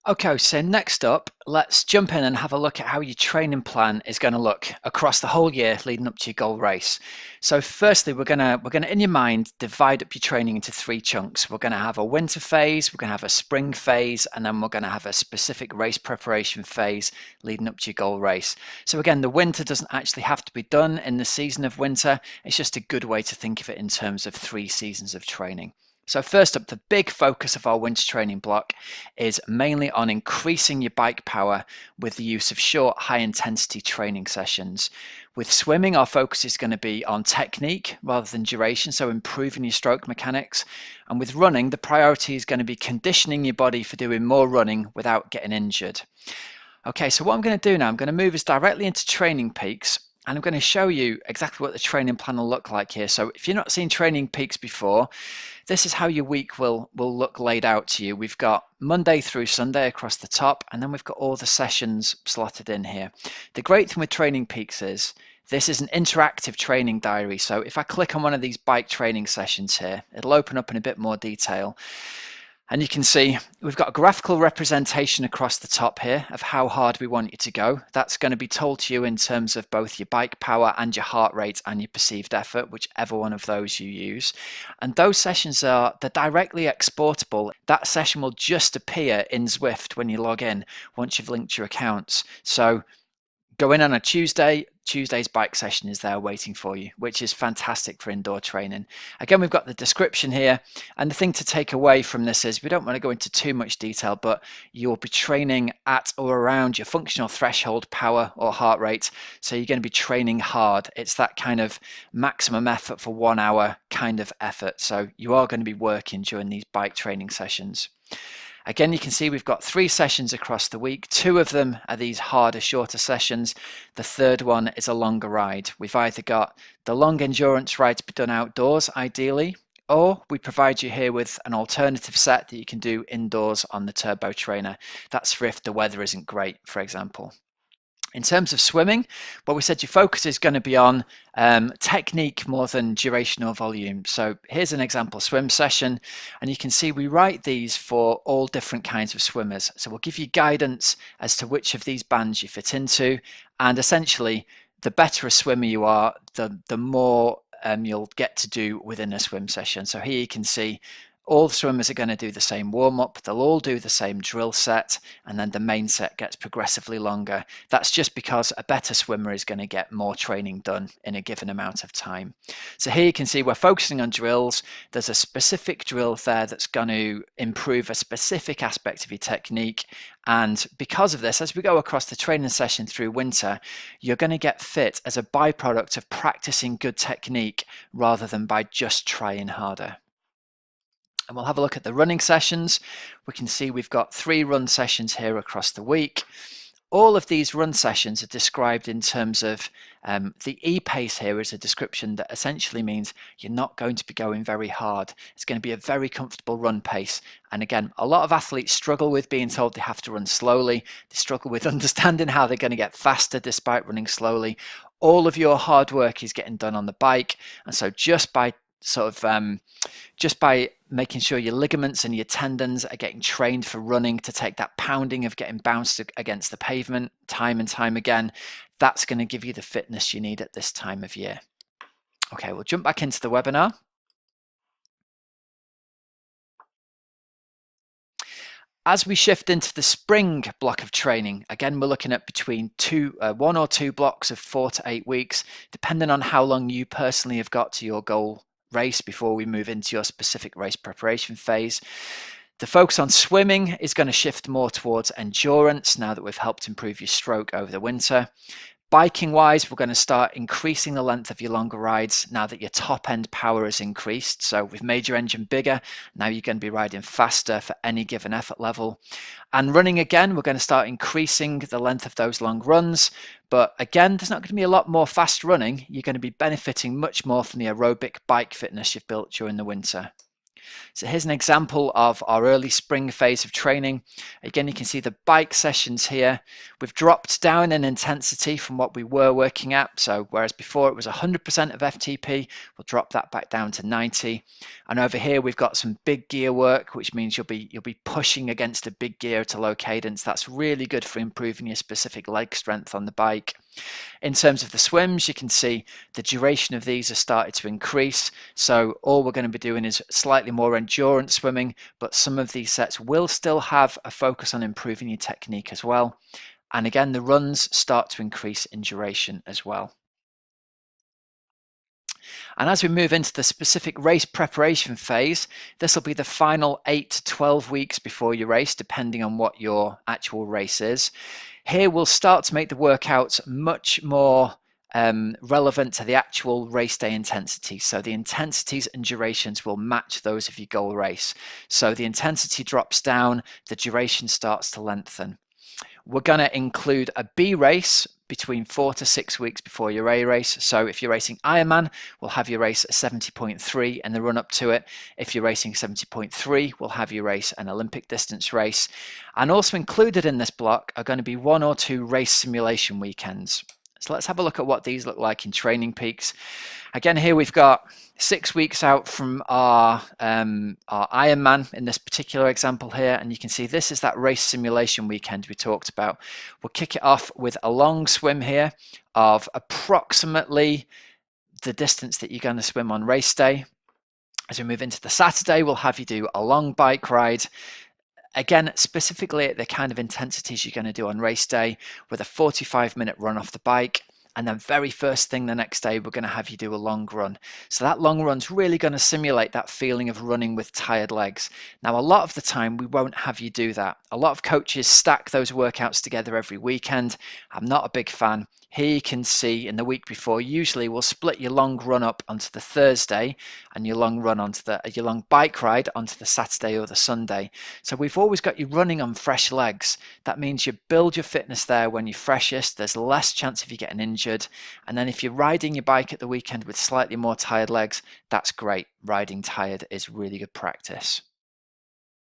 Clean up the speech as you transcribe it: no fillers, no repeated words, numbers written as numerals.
Okay, so next up, let's jump in and have a look at how your training plan is going to look across the whole year leading up to your goal race. So firstly, we're gonna in your mind divide up your training into three chunks. We're going to have a winter phase, we're going to have a spring phase, and then we're going to have a specific race preparation phase leading up to your goal race. So again, the winter doesn't actually have to be done in the season of winter. It's just a good way to think of it in terms of 3 seasons of training. So first up, the big focus of our winter training block is mainly on increasing your bike power with the use of short, high intensity training sessions. With swimming, our focus is going to be on technique rather than duration, so improving your stroke mechanics. And with running, the priority is going to be conditioning your body for doing more running without getting injured. Okay, so what I'm going to do now, I'm going to move us directly into Training Peaks, and I'm going to show you exactly what the training plan will look like here. So if you've not seen Training Peaks before, this is how your week will look laid out to you. We've got Monday through Sunday across the top, and then we've got all the sessions slotted in here. The great thing with Training Peaks is this is an interactive training diary. So if I click on one of these bike training sessions here, it'll open up in a bit more detail. And you can see we've got a graphical representation across the top here of how hard we want you to go. That's going to be told to you in terms of both your bike power and your heart rate and your perceived effort, whichever one of those you use. And those sessions they're directly exportable. That session will just appear in Zwift when you log in once you've linked your accounts. So go in on a Tuesday. Tuesday's bike session is there waiting for you, which is fantastic for indoor training. Again, we've got the description here, and the thing to take away from this is we don't want to go into too much detail, but you'll be training at or around your functional threshold power or heart rate. So you're going to be training hard. It's that kind of maximum effort for 1 hour kind of effort. So you are going to be working during these bike training sessions. Again, you can see we've got 3 sessions across the week. 2 of them are these harder, shorter sessions. The third one is a longer ride. We've either got the long endurance ride to be done outdoors, ideally, or we provide you here with an alternative set that you can do indoors on the Turbo Trainer. That's for if the weather isn't great, for example. In terms of swimming, well, we said your focus is going to be on technique more than duration or volume. So here's an example swim session, and you can see we write these for all different kinds of swimmers. So we'll give you guidance as to which of these bands you fit into, and essentially, the better a swimmer you are, the more you'll get to do within a swim session. So here you can see all the swimmers are going to do the same warm-up, they'll all do the same drill set, and then the main set gets progressively longer. That's just because a better swimmer is going to get more training done in a given amount of time. So here you can see we're focusing on drills. There's a specific drill there that's going to improve a specific aspect of your technique, and because of this, as we go across the training session through winter, you're going to get fit as a byproduct of practicing good technique rather than by just trying harder. And we'll have a look at the running sessions. We can see we've got 3 run sessions here across the week. All of these run sessions are described in terms of the e-pace here is a description that essentially means you're not going to be going very hard. It's going to be a very comfortable run pace. And again, a lot of athletes struggle with being told they have to run slowly. They struggle with understanding how they're going to get faster despite running slowly. All of your hard work is getting done on the bike. And so just by making sure your ligaments and your tendons are getting trained for running to take that pounding of getting bounced against the pavement time and time again, that's going to give you the fitness you need at this time of year. Okay, we'll jump back into the webinar. As we shift into the spring block of training, again, we're looking at between 1 or 2 blocks of 4 to 8 weeks, depending on how long you personally have got to your goal race before we move into your specific race preparation phase. The focus on swimming is going to shift more towards endurance now that we've helped improve your stroke over the winter. Biking wise, we're going to start increasing the length of your longer rides now that your top end power has increased. So we've made your engine bigger. Now you're going to be riding faster for any given effort level. And running again, we're going to start increasing the length of those long runs. But again, there's not going to be a lot more fast running. You're going to be benefiting much more from the aerobic bike fitness you've built during the winter. So here's an example of our early spring phase of training. Again, you can see the bike sessions here. We've dropped down in intensity from what we were working at. So whereas before it was 100% of FTP, we'll drop that back down to 90. And over here we've got some big gear work, which means you'll be pushing against a big gear at a low cadence. That's really good for improving your specific leg strength on the bike. In terms of the swims, you can see the duration of these has started to increase. So all we're going to be doing is slightly more endurance swimming, but some of these sets will still have a focus on improving your technique as well. And again, the runs start to increase in duration as well. And as we move into the specific race preparation phase, this will be the final 8 to 12 weeks before your race, depending on what your actual race is. Here we'll start to make the workouts much more relevant to the actual race day intensity. So the intensities and durations will match those of your goal race. So the intensity drops down, the duration starts to lengthen. We're going to include a B race between 4 to 6 weeks before your A race. So if you're racing Ironman, we'll have your race at 70.3 and the run up to it. If you're racing 70.3, we'll have your race an Olympic distance race. And also included in this block are going to be 1 or 2 race simulation weekends. So let's have a look at what these look like in Training Peaks. Again, here we've got 6 weeks out from our Ironman in this particular example here, and you can see this is that race simulation weekend we talked about. We'll kick it off with a long swim here of approximately the distance that you're going to swim on race day. As we move into the Saturday, we'll have you do a long bike ride. Again, specifically at the kind of intensities you're going to do on race day, with a 45-minute run off the bike. And then very first thing the next day, we're going to have you do a long run. So that long run's really going to simulate that feeling of running with tired legs. Now, a lot of the time, we won't have you do that. A lot of coaches stack those workouts together every weekend. I'm not a big fan. Here you can see in the week before, usually we'll split your long run up onto the Thursday and your long run onto your long bike ride onto the Saturday or the Sunday. So we've always got you running on fresh legs. That means you build your fitness there when you're freshest. There's less chance of you getting injured. And then if you're riding your bike at the weekend with slightly more tired legs, that's great. Riding tired is really good practice.